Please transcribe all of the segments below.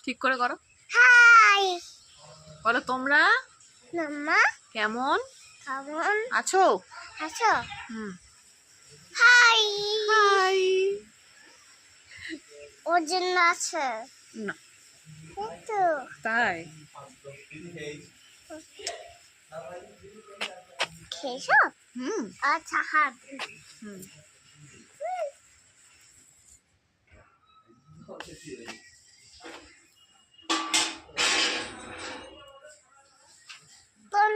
ঠিক করে করো। হাই বলো তোমরা মাম্মা কেমন কেমন আছো? আছো? হুম। High high. ওর জন্য আছে না কিন্তু তাই খেয়েছো? হুম আচ্ছা হাত হুম। কোন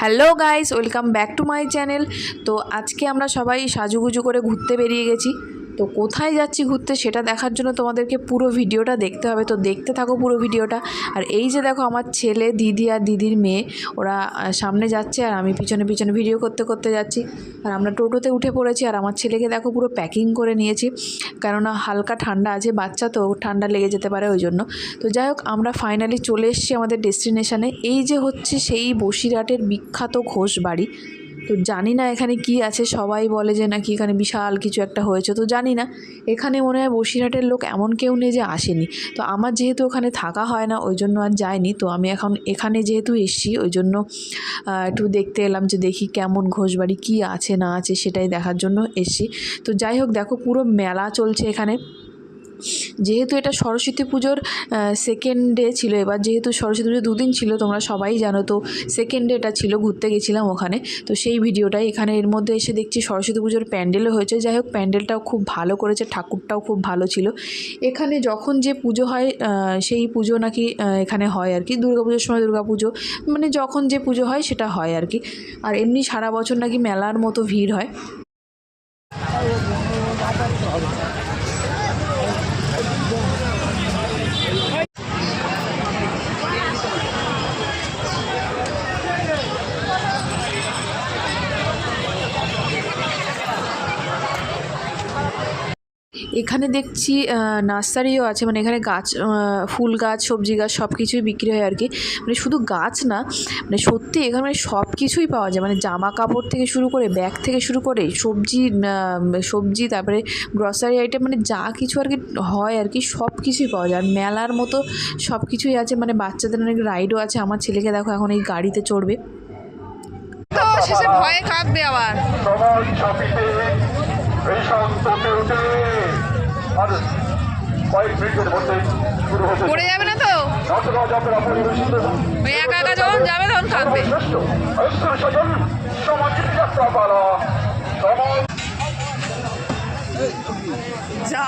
hello guys, welcome back to my channel. তো আজকে আমরা সবাই সাজুগুজু করে ঘুরতে বেরিয়ে গেছি। তো কোথায় যাচ্ছি ঘুরতে সেটা দেখার জন্য তোমাদেরকে পুরো ভিডিওটা দেখতে হবে। তো দেখতে থাকো পুরো ভিডিওটা। আর এই যে দেখো আমার ছেলে, দিদি আর দিদির মেয়ে, ওরা সামনে যাচ্ছে আর আমি পিছনে পিছনে ভিডিও করতে করতে যাচ্ছি। আর আমরা টোটোতে উঠে পড়েছি। আর আমার ছেলেকে দেখো পুরো প্যাকিং করে নিয়েছি, কেননা হালকা ঠান্ডা আছে, বাচ্চা তো ঠান্ডা লেগে যেতে পারে ওই জন্য। তো যাই হোক, আমরা ফাইনালি চলে এসেছি আমাদের ডেস্টিনেশানে। এই যে হচ্ছে সেই বসিরহাটের বিখ্যাত ঘোষ বাড়ি। তো জানি না এখানে কি আছে, সবাই বলে যে নাকি এখানে বিশাল কিছু একটা হয়েছে। তো জানি না, এখানে মনে হয় বসিরহাটের লোক এমন কেউ নেই যে আসেনি। তো আমার যেহেতু ওখানে থাকা হয় না ওই জন্য আর যাইনি। তো আমি এখন এখানে যেহেতু এসেছি ওই জন্য একটু দেখতে এলাম যে দেখি কেমন ঘোষবাড়ি, কী আছে না আছে সেটাই দেখার জন্য এসেছি। তো যাই হোক, দেখো পুরো মেলা চলছে এখানে। যেহেতু এটা সরস্বতী পুজোর সেকেন্ড ডে ছিল, এবার যেহেতু সরস্বতী পুজো দুদিন ছিল তোমরা সবাই জানো, তো সেকেন্ড ডেটা ছিল, ঘুরতে গেছিলাম ওখানে। তো সেই ভিডিওটাই এখানে এর মধ্যে এসে দেখছি সরস্বতী পুজোর প্যান্ডেলও হয়েছে। যাই হোক, প্যান্ডেলটাও খুব ভালো করেছে, ঠাকুরটাও খুব ভালো ছিল। এখানে যখন যে পুজো হয় সেই পুজো নাকি এখানে হয় আর কি। দুর্গাপুজোর সময় দুর্গাপুজো, মানে যখন যে পুজো হয় সেটা হয় আর কি। আর এমনি সারা বছর নাকি মেলার মতো ভিড় হয়। এখানে দেখছি নার্সারিও আছে, মানে এখানে গাছ, ফুল গাছ, সবজি গাছ সব কিছুই বিক্রি হয় আর কি। মানে শুধু গাছ না, মানে সত্যি এখানে মানে সব কিছুই পাওয়া যায়। মানে জামা কাপড় থেকে শুরু করে, ব্যাগ থেকে শুরু করে সবজি তারপরে গ্রসারি আইটেম, মানে যা কিছু আর কি হয় আর কি সব কিছুই পাওয়া যায়। আর মেলার মতো সব কিছুই আছে। মানে বাচ্চাদের অনেক রাইডও আছে। আমার ছেলেকে দেখো এখন এই গাড়িতে চড়বে, তো শেষে ভয়ে কাঁদবে আবার। পড়ে যাবে না তো? ওই একা একা যখন যাবে তখন কাঁদবে। যা,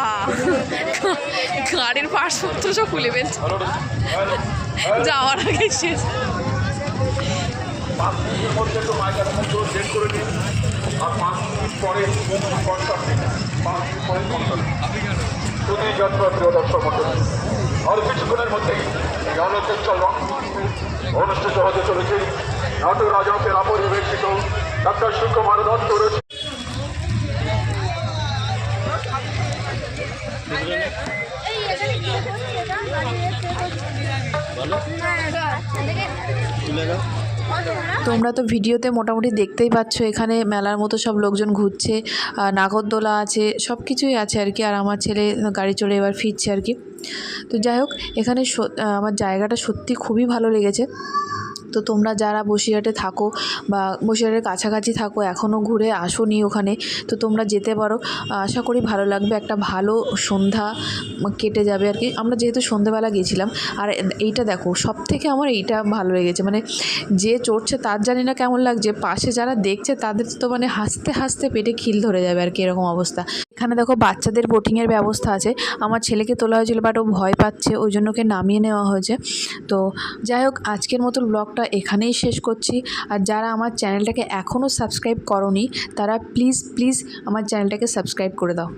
গাড়ির পার্টসপত্র সব খুলে ফেলছে যাওয়ার আগে শেষ। আর কিছুক্ষণের মধ্যেই অনুষ্ঠিত হতে চলেছে নাটক রাজকের পরিবেশিত ডাক্তার সুকুমার দত্ত রচিত তোমরা তো ভিডিওতে মোটামুটি দেখতেই পাচ্ছ এখানে মেলার মতো সব লোকজন ঘুরছে, নাগরদোলা আছে, সব কিছুই আছে আর কি। আর আমার ছেলে গাড়ি চড়ে এবার ফিরছে আর কি। তো যাই হোক, এখানে আমার জায়গাটা সত্যি খুবই ভালো লেগেছে। তো তোমরা যারা বসিরহাটে থাকো বা বসিরহাটের কাছাকাছি থাকো, এখনও ঘুরে আসোনি ওখানে, তো তোমরা যেতে পারো। আশা করি ভালো লাগবে, একটা ভালো সন্ধ্যা কেটে যাবে আর কি। আমরা যেহেতু সন্ধ্যেবেলা গেছিলাম। আর এইটা দেখো, সব থেকে আমার এইটা ভালো লেগেছে, মানে যে চড়ছে তার জানি না কেমন লাগছে, পাশে যারা দেখছে তাদের তো মানে হাসতে হাসতে পেটে খিল ধরে যাবে আর কি, এরকম অবস্থা। এখানে দেখো বাচ্চাদের বোটিংয়ের ব্যবস্থা আছে। আমার ছেলেকে তোলা হয়েছিল বাট ও ভয় পাচ্ছে, ওই জন্য ওকে নামিয়ে নেওয়া হয়েছে। তো যাই হোক, আজকের মতো ব্লগটা এখানেই শেষ করছি। আর যারা আমার চ্যানেলটাকে এখনও সাবস্ক্রাইব করোনি তারা প্লিজ প্লিজ আমার চ্যানেলটাকে সাবস্ক্রাইব করে দাও।